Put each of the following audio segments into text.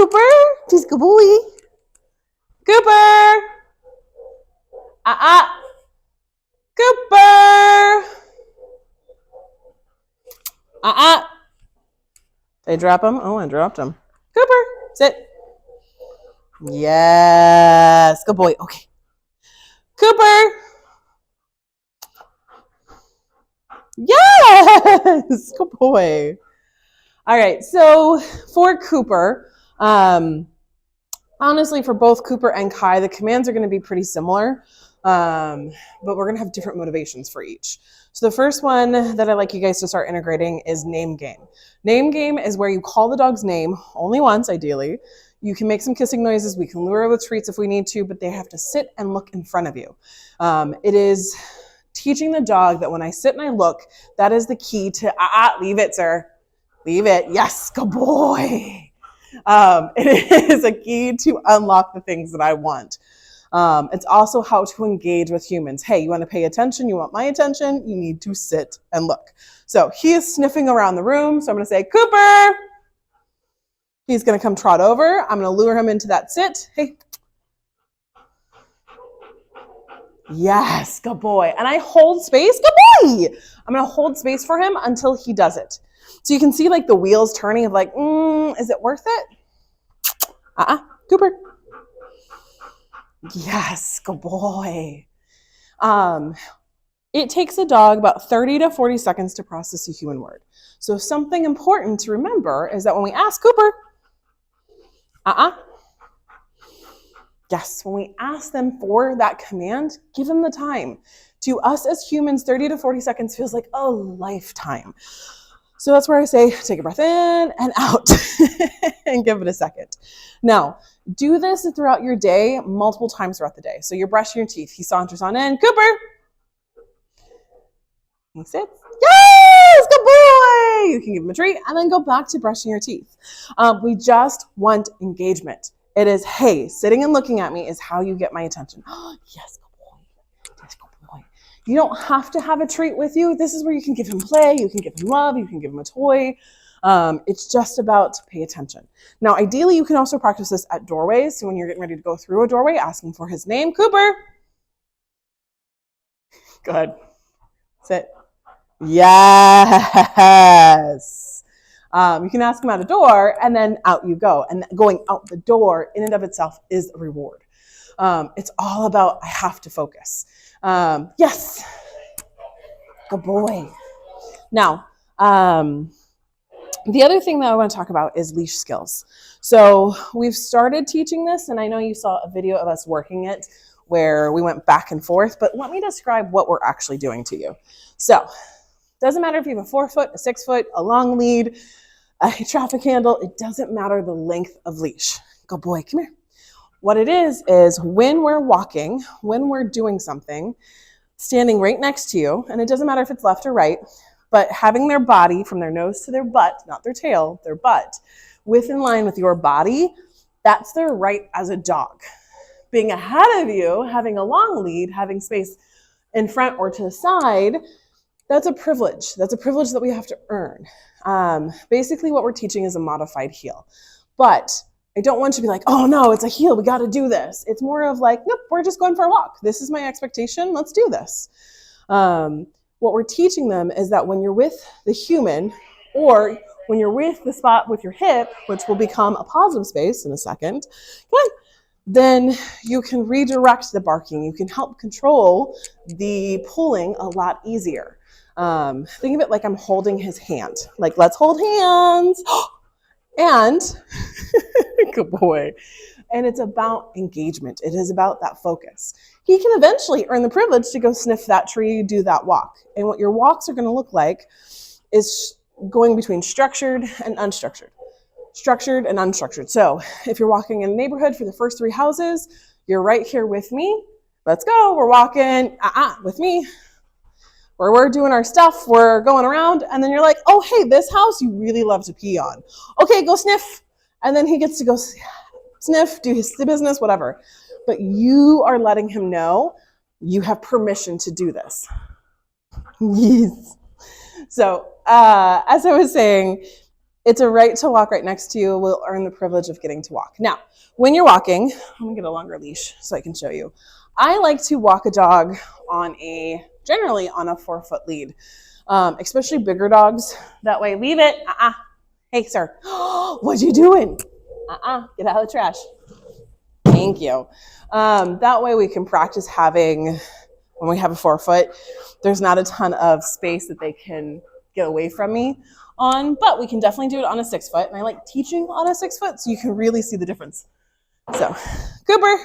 Cooper. He's a good boy. Cooper. Cooper. Did I drop him? Oh, I dropped him. Cooper, sit. Yes, good boy. Okay. Cooper. Yes, good boy. All right, so for Cooper, honestly, for both Cooper and Kai, the commands are going to be pretty similar, but we're going to have different motivations for each. So the first one that I'd like you guys to start integrating is name game. Name game is where you call the dog's name only once, ideally. You can make some kissing noises. We can lure with treats if we need to, but they have to sit and look in front of you. It is teaching the dog that when I sit and I look, that is the key to, leave it, sir. Leave it. Yes, good boy. It is a key to unlock the things that I want. It's also how to engage with humans. Hey, you want to pay attention? You want my attention? You need to sit and look. So he is sniffing around the room. So I'm going to say, Cooper. He's going to come trot over. I'm going to lure him into that sit. Hey. Yes, good boy. And I hold space. Good boy. I'm going to hold space for him until he does it. So you can see like the wheels turning of like, is it worth it? Cooper. Yes, good boy. It takes a dog about 30 to 40 seconds to process a human word. So something important to remember is that when we ask Cooper, yes, when we ask them for that command, give them the time. To us as humans, 30 to 40 seconds feels like a lifetime. So that's where I say, take a breath in and out and give it a second. Now, do this throughout your day, multiple times throughout the day. So you're brushing your teeth. He saunters on in. Cooper. He sits. Yes, good boy. You can give him a treat and then go back to brushing your teeth. We just want engagement. It is, hey, sitting and looking at me is how you get my attention. Yes, good boy. Yes, good boy. You don't have to have a treat with you. This is where you can give him play. You can give him love. You can give him a toy. It's just about pay attention. Now, ideally, you can also practice this at doorways. So when you're getting ready to go through a doorway, ask him for his name. Cooper. Good. Sit. Yes. You can ask him out a door and then out you go. And going out the door in and of itself is a reward. It's all about, I have to focus. Yes. Good boy. Now, the other thing that I want to talk about is leash skills. So we've started teaching this, and I know you saw a video of us working it where we went back and forth, but let me describe what we're actually doing to you. So doesn't matter if you have a 4-foot, a 6-foot, a long lead, a traffic handle, it doesn't matter the length of leash. Good boy, come here. What it is when we're walking, when we're doing something, standing right next to you, and it doesn't matter if it's left or right, but having their body from their nose to their butt, not their tail, their butt, in line with your body, that's their right as a dog. Being ahead of you, having a long lead, having space in front or to the side, that's a privilege. That's a privilege that we have to earn. Basically what we're teaching is a modified heel. But I don't want you to be like, oh no, it's a heel, we got to do this. It's more of like, nope, we're just going for a walk. This is my expectation, let's do this. What we're teaching them is that when you're with the human, or when you're with the spot with your hip, which will become a positive space in a second, then you can redirect the barking. You can help control the pulling a lot easier. Think of it like I'm holding his hand. Like, let's hold hands. And, good boy. And it's about engagement. It is about that focus. He can eventually earn the privilege to go sniff that tree, do that walk. And what your walks are going to look like is going between structured and unstructured. Structured and unstructured. So if you're walking in a neighborhood for the first 3 houses, you're right here with me. Let's go. We're walking with me. Where we're doing our stuff, we're going around, and then you're like, oh, hey, this house you really love to pee on. Okay, go sniff. And then he gets to go sniff, do his business, whatever. But you are letting him know you have permission to do this. Yes. So as I was saying, It's a right to walk right next to you. Will earn the privilege of getting to walk. Now, when you're walking, I'm gonna get a longer leash so I can show you. I like to walk a dog generally on a 4-foot lead, especially bigger dogs. That way, leave it. Hey, sir. What you doing? Get out of the trash. Thank you. That way we can practice having, when we have a 4-foot, there's not a ton of space that they can get away from me on, but we can definitely do it on a 6-foot. And I like teaching on a 6-foot so you can really see the difference. So, Cooper.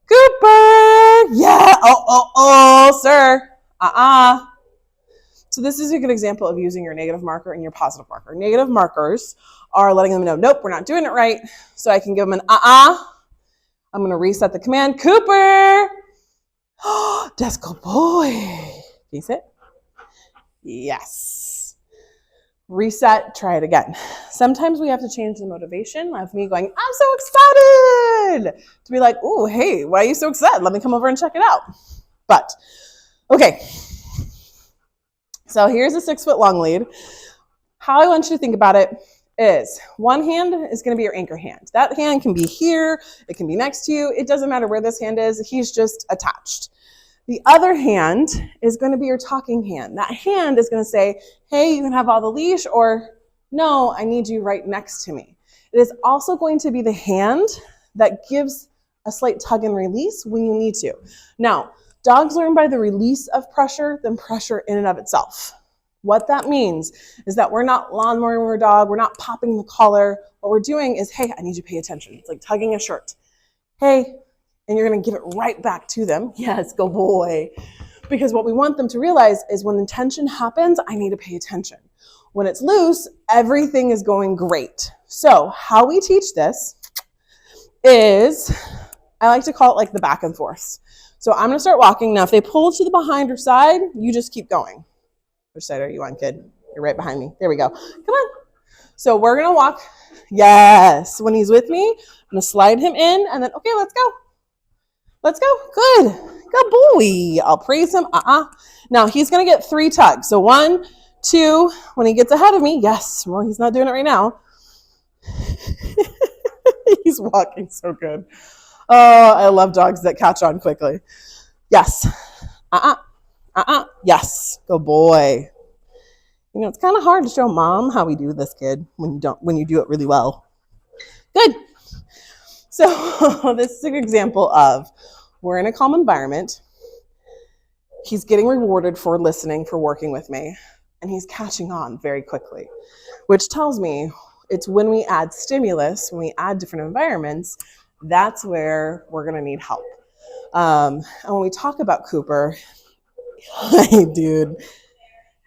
Cooper. Yeah. Oh, sir. So this is a good example of using your negative marker and your positive marker. Negative markers are letting them know, nope, we're not doing it right. So I can give them an I'm going to reset the command. Cooper. That's good boy. Can you sit? Yes. Reset, try it again. Sometimes we have to change the motivation of me going, I'm so excited, to be like, oh, hey, why are you so excited? Let me come over and check it out. But, okay. So here's a 6-foot long lead. How I want you to think about it is one hand is going to be your anchor hand. That hand can be here. It can be next to you. It doesn't matter where this hand is. He's just attached. The other hand is going to be your talking hand. That hand is going to say, hey, you can have all the leash, or no, I need you right next to me. It is also going to be the hand that gives a slight tug and release when you need to. Now, dogs learn by the release of pressure than pressure in and of itself. What that means is that we're not lawnmowing our dog. We're not popping the collar. What we're doing is, hey, I need you to pay attention. It's like tugging a shirt. Hey, and you're going to give it right back to them. Yes, go boy. Because what we want them to realize is when the tension happens, I need to pay attention. When it's loose, everything is going great. So how we teach this is, I like to call it like the back and forth. So I'm going to start walking. Now, if they pull to the behind or side, you just keep going. Which side are you on, kid? You're right behind me. There we go. Come on. So we're going to walk. Yes. When he's with me, I'm going to slide him in and then, okay, let's go. Let's go. Good. Good boy. I'll praise him. Now he's going to get 3 tugs. So 1, 2, when he gets ahead of me. Yes. Well, he's not doing it right now. He's walking so good. Oh, I love dogs that catch on quickly. Yes. Yes. Good boy. You know, it's kind of hard to show mom how we do this, kid, when you do it really well. Good. So this is an example of, we're in a calm environment. He's getting rewarded for listening, for working with me, and he's catching on very quickly, which tells me it's when we add stimulus, when we add different environments, that's where we're going to need help. And when we talk about Cooper, hey, dude,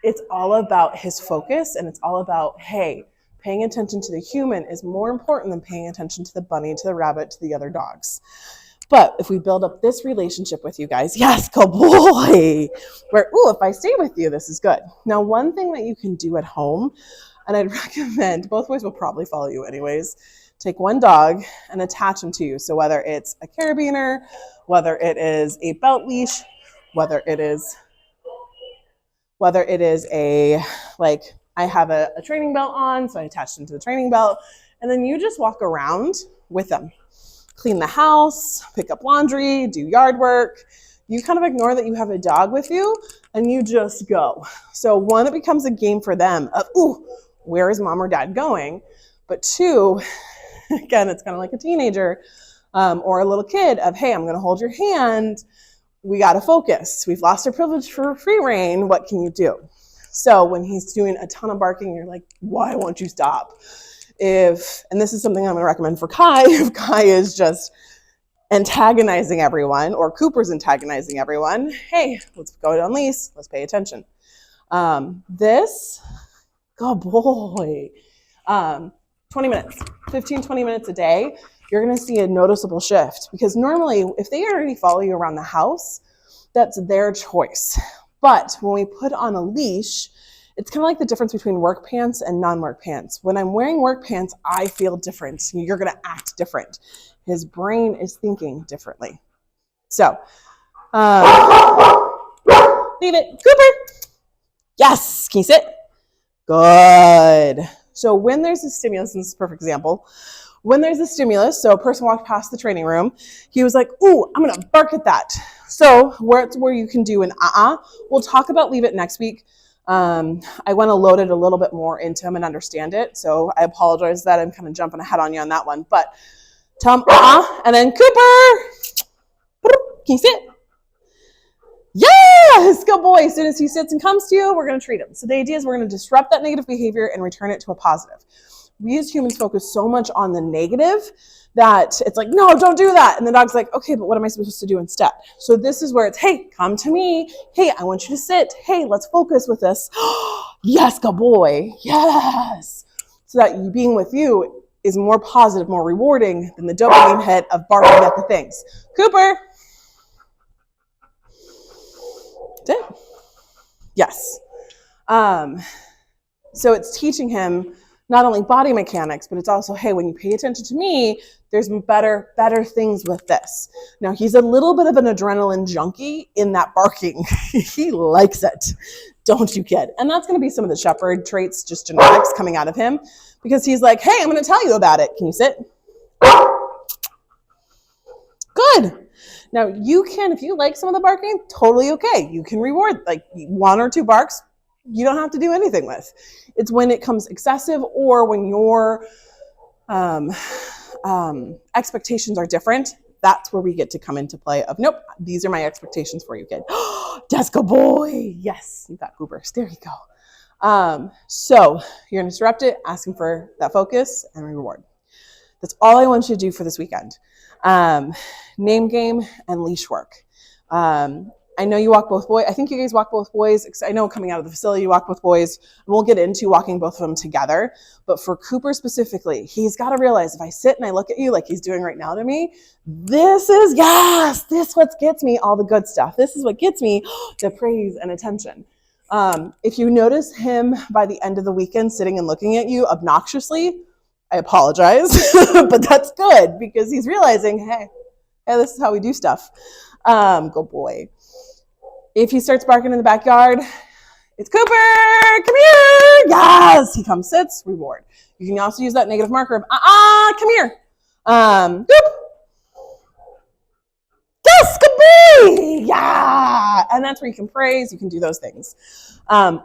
it's all about his focus, and it's all about, hey, paying attention to the human is more important than paying attention to the bunny, to the rabbit, to the other dogs. But if we build up this relationship with you guys, yes, go boy, where, ooh, if I stay with you, this is good. Now, one thing that you can do at home, and I'd recommend, both boys will probably follow you anyways, take one dog and attach them to you. So whether it's a carabiner, whether it is a belt leash, whether it is a, like, I have a training belt on, so I attach them to the training belt, and then you just walk around with them. Clean the house, pick up laundry, do yard work. You kind of ignore that you have a dog with you, and you just go. So 1, it becomes a game for them of, ooh, where is mom or dad going? But 2, again, it's kind of like a teenager or a little kid of, hey, I'm going to hold your hand. We got to focus. We've lost our privilege for free reign. What can you do? So when he's doing a ton of barking, you're like, why won't you stop? And this is something I'm going to recommend for Kai, if Kai is just antagonizing everyone, or Cooper's antagonizing everyone, hey, let's go on leash, let's pay attention. This, good boy, 20 minutes, 15, 20 minutes a day, you're going to see a noticeable shift, because normally if they already follow you around the house, that's their choice. But when we put on a leash, it's kind of like the difference between work pants and non-work pants. When I'm wearing work pants, I feel different. You're going to act different. His brain is thinking differently. So, leave it. Cooper. Yes. Can you sit? Good. So when there's a stimulus, and this is a perfect example, when there's a stimulus, so a person walked past the training room, he was like, ooh, I'm gonna bark at that. So where you can do an we'll talk about leave it next week. I want to load it a little bit more into him and understand it. So I apologize that I'm kind of jumping ahead on you on that one, but tell him and then Cooper, can you sit? Yes, good boy. As soon as he sits and comes to you, we're going to treat him. So the idea is we're going to disrupt that negative behavior and return it to a positive. We as humans focus so much on the negative that it's like, no, don't do that. And the dog's like, okay, but what am I supposed to do instead? So this is where it's, hey, come to me. Hey, I want you to sit. Hey, let's focus with this. Yes, good boy. Yes. So that you being with you is more positive, more rewarding than the dopamine hit of barking at the things. Cooper. That's it. Yes. So it's teaching him not only body mechanics, but it's also, hey, when you pay attention to me, there's better things with this. Now, he's a little bit of an adrenaline junkie in that barking. He likes it, don't you, kid? And that's going to be some of the shepherd traits, just genetics coming out of him, because he's like, hey, I'm going to tell you about it. Can you sit? Good. Now, you can, if you like some of the barking, totally okay. You can reward, like 1 or 2 barks, you don't have to do anything with. It's when it comes excessive or when your expectations are different, that's where we get to come into play of, nope, these are my expectations for you, kid. Desco boy. Yes, you got goobers. There you go. So you're going to disrupt it, ask him for that focus and reward. That's all I want you to do for this weekend. Name game and leash work. I know you walk both boys. I think you guys walk both boys. I know coming out of the facility, you walk both boys. And we'll get into walking both of them together. But for Cooper specifically, he's got to realize if I sit and I look at you like he's doing right now to me, this is, yes, this is what gets me all the good stuff. This is what gets me the praise and attention. If you notice him by the end of the weekend sitting and looking at you obnoxiously, I apologize, but that's good because he's realizing, hey, this is how we do stuff. Good boy. If he starts barking in the backyard, it's Cooper, come here. Yes, he comes, sits, reward. You can also use that negative marker of, come here. Goop. Yes, good boy. Yeah. And that's where you can praise, you can do those things.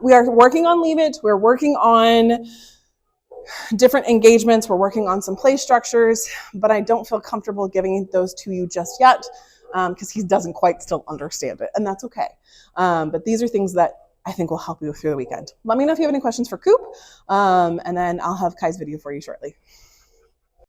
We are working on Leave It. We're working on different engagements. We're working on some play structures, but I don't feel comfortable giving those to you just yet. Because he doesn't quite still understand it, and that's okay. But these are things that I think will help you through the weekend. Let me know if you have any questions for Coop, and then I'll have Kai's video for you shortly.